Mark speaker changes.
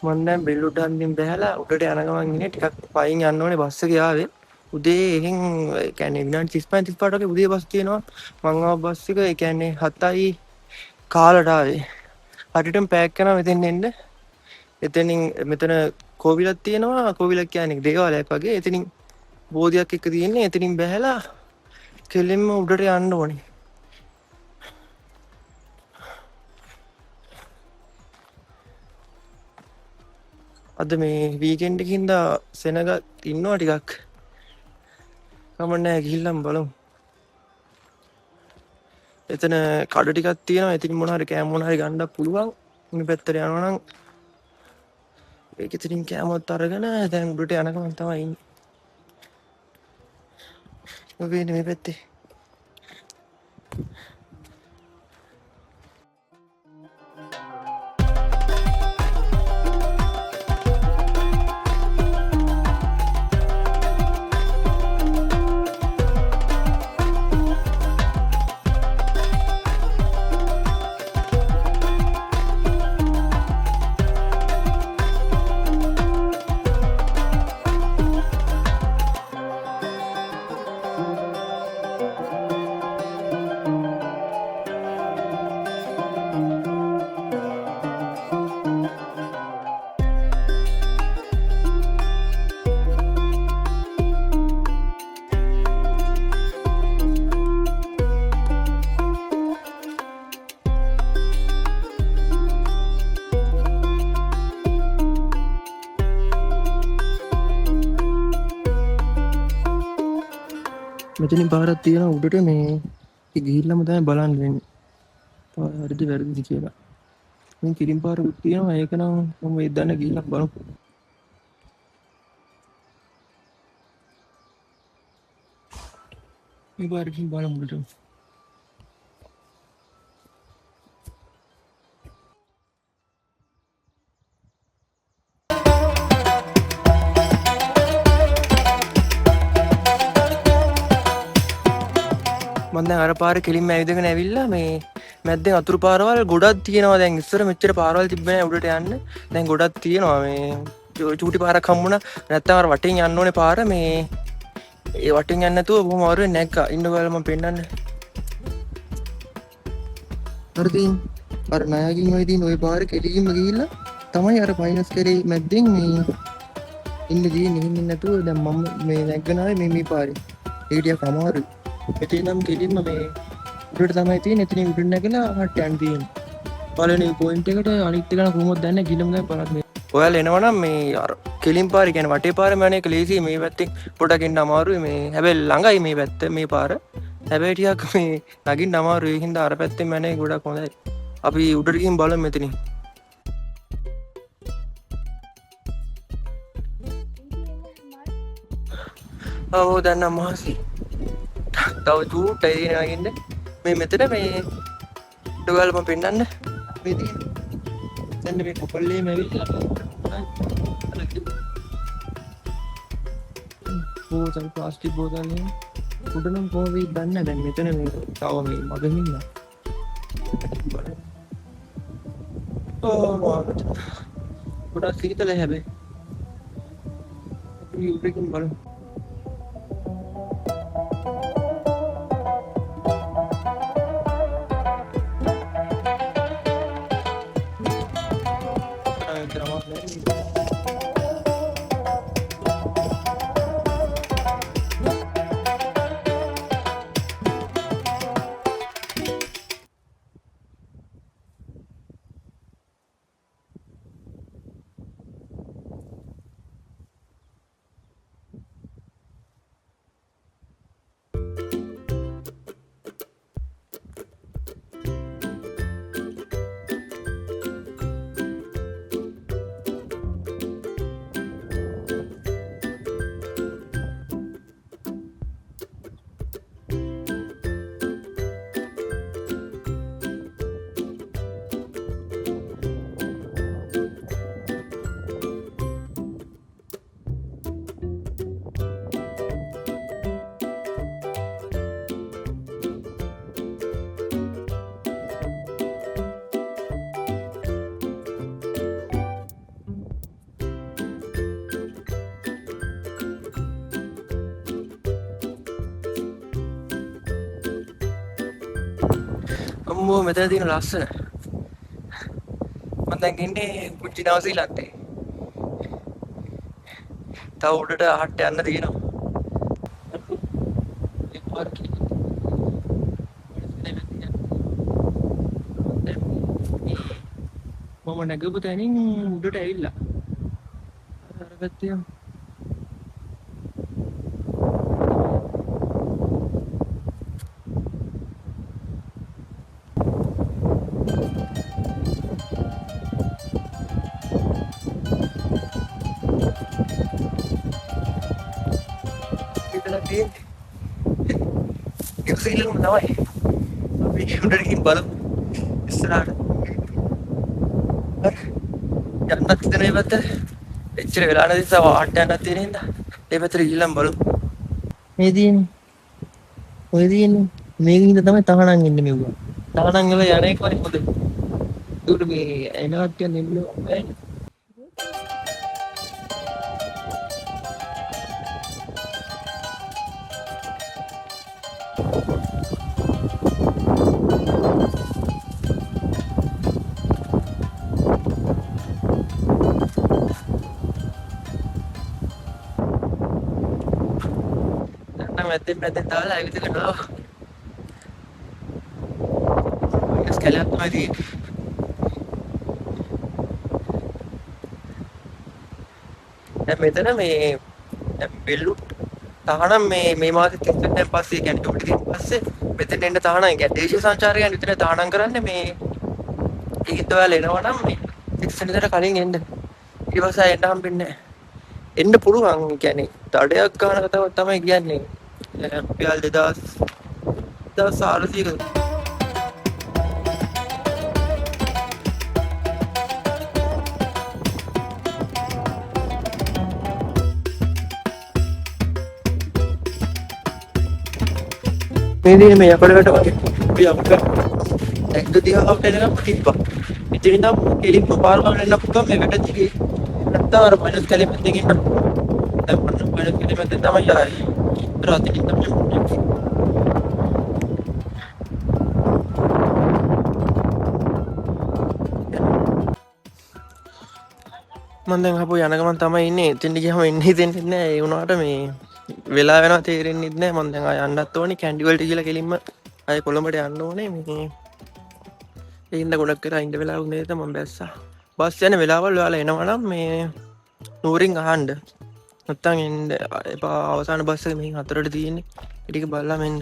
Speaker 1: මම දැන් බෙල්ලුඩ් හන්දින් බැහැලා උඩට යන ගමන් ඉන්නේ ටිකක් පයින් යන්න ඕනේ බස් එකේ ආවේ. උදේ එහෙන් ඒ කියන්නේ විනාඩි 35 35ට වගේ උදේ බස් තියෙනවා. මං ආව බස් එක ඒ කියන්නේ 7යි කාලට ආවේ. හරියටම පැක් කරනවා මෙතෙන් එන්න. එතනින් මෙතන කෝවිලක් තියෙනවා. කෝවිලක් කියන්නේ දේවාලයක් වගේ. එතනින් බෝධියක් එක තියෙන්නේ. එතනින් බැහැලා කෙලින්ම උඩට යන්න ඕනේ. අද මේ වීකෙන්ඩ් එකකින්ද සෙනග ඉන්නවා ටිකක්. කමන්නේ ගිහිල්ලාම බලමු. එතන කඩ ටිකක් තියෙනවා. ඉතින් මොන හරි කෑම මොන හරි ගන්න පුළුවන්. මේ පැත්තට යනවා නම් ඒක ඉතින් කෑමත් අරගෙන දැන් උඩට යන ගමන් තමයි ඉන්නේ. ඔබ ඉන්නේ මේ පැත්තේ. මෙතනින් පාරක් තියෙනවා උඩට මේ ගිහිල්ලාම තමයි බලන්න වෙන්නේ. හරිද වැරදිද කියලා. මේ කිරිම් පාරකුත් තියෙනවා. ඒක නම් මම ඒ දන්න ගිහිල්ලා බලමු. මේ පාරකින් බලමු උඩට. මම දැන් අර පාරේ කෙලින්ම ඇවිදගෙන ඇවිල්ලා මේ මැද්දෙන් අතුරු පාරවල් ගොඩක් තියෙනවා. දැන් ඉස්සර මෙච්චර පාරවල් තිබ්බේ නැහැ උඩට යන්න. දැන් ගොඩක් තියෙනවා. මේ චූටි පාරක් හම්බුණා. නැත්තම් අර වටෙන් යන්න ඕනේ පාර මේ ඒ වටෙන් යන්න නැතුව බොහොම අමාරුවෙන් නැග්ගා. ඉන්න බලලා මම පෙන්නන්න. හරිද? අර ණයකින් ඔය තියෙන ওই පාරේ කෙලින්ම ගිහිල්ලා තමයි අර මයිනස් කරේ මැද්දෙන් මේ ඉන්න තියෙන්නේ. ඉන්නේ නැතුව දැන් මම මේ නැග්ගනාවේ මේ පාරේ. ඒක ටිකක් අමාරුයි. එතන නම් කෙලින්ම මේ උඩට තමයි තියෙන්නේ. එතනින් උඩට නැගලා හට යන්න තියෙන්නේ. පළවෙනි පොයින්ට් එකට අනිත් එක නම් කොහොමද දන්නේ ගිලම දැන් බලන්න මේ. ඔයාලා එනවනම් මේ අර කෙලින් පාරේ කියන්නේ වටේ පාරේ යන එක ලේසියි. මේ පැත්තෙන් පොඩක් එන්න අමාරුයි. මේ හැබැයි ළඟයි මේ පැත්ත මේ පාර. හැබැයි ටිකක් මේ නගින්න අමාරුයි. ඒ හින්දා අර පැත්තෙන් යන එක ගොඩක් හොඳයි. අපි උඩට ගිහින් බලමු මෙතනින්. ඔව් දැන් නම් මහසි. තව චූට්ටයි තියෙනවා කියන්නේ මේ මෙතන මේ ඩෝවල් මම පෙන්නන්න මේ තියෙන දැන් මේ කොපල්ලේම ඇවිල්ලා බෝතල් ප්ලාස්ටික් බෝතල් නේ උඩ නම් කොහොමද දන්නේ දැන් මෙතන මේ තව මේ මගින් ඉන්නවා ගොඩක් සීතලයි හැබැයි අපි උඩකින් බලමු අම්මෝ මෙතන තියෙන ලස්සන. මම දැන් ඉන්නේ පුංචි නවසීලන්තේ. තව උඩට අහට යන්න තියෙනවා. ඒ පාර්කින්. මම නැගපු තැනින් උඩට ඇවිල්ලා. අර පැත්තේ ඉතලා තියෙන්නේ. නිව්සීලන්තෙම තමයි. අපි උඩට ගිහින් බලමු. ඉස්සරහට. යන්නත් හිතන ඒ පැත්ත. එච්චර වෙලා නැති නිසා වාහට යන්නත් තියෙන හින්දා ඒ පැත්තට ගිහින් බලමු. මේ තියෙන්නේ. ඔය තියෙන්නේ. මේකින් හින්දා තමයි තහනම් ඉන්නේ මෙව්වා. තහනම් වල යන එක වරි හොඳ. ඒකට මේ එනවත් කියන්නේ නෙමෙයි. මැද්දෙන් දාලා ඇවිත් කරනවා. ඒක ස්කැලප් තමයි තියෙන්නේ. දැන් මෙතන මේ බෙල්ලු තහනම් මේ මාසෙ 32න් පස්සේ කියන්නේ ඔබට ඉතින් පස්සේ මෙතන එන්න තහනම් කියන්නේ දේශීය සංචාරකයන් විතර තහනම් කරන්නේ මේ ඒකත් ඔයාලා එනවා නම් මේ 6 වෙනිදාට කලින් එන්න. ඊට පස්සේ එන්න හම්බෙන්නේ නැහැ. එන්න පුළුවන් කියන්නේ තඩයක් ගන්න කතාවක් තමයි කියන්නේ. රුපියල් 2400ක මේ දිනේ මේ යකඩකට වගේ අපි අපිට ඇක්ද දිහාට එනකම් තිබ්බා. ඉතින් නම් කෙලින්ම පාරවල් එන්න පුළුවන් මේ වැට දිගේ. නැත්නම් අර මයිනස් කැලෙමෙන් දෙකින් දැන් මයිනස් කැලෙමෙන් තමයි ආයේ. රාත්‍රියේ තමයි මම දැන් ආපහු යන ගමන් තමයි ඉන්නේ. එතෙන්ට ගියාම එන්න හිතෙන්නේ නැහැ. ඒ වුණාට මේ වෙලා වෙනවා තේරෙන්නේ නැහැ. මම දැන් ආය යන්නත් ඕනේ කැන්ඩි වලට කියලා කෙලින්ම ආය කොළඹට යන්න ඕනේ. මේ ඒ හින්දා ගොඩක් කරා ඉන්න වෙලාවක් නේද මම බැස්සා. බස් යන වෙලාවල් ඔයාලා එනවා නම් මේ නූරින් අහන්න. නැත්තම් එන්න එපා අවසාන බස් එක මෙහින් 4ට තියෙන්නේ. ඒ ටික බලලා මෙන්න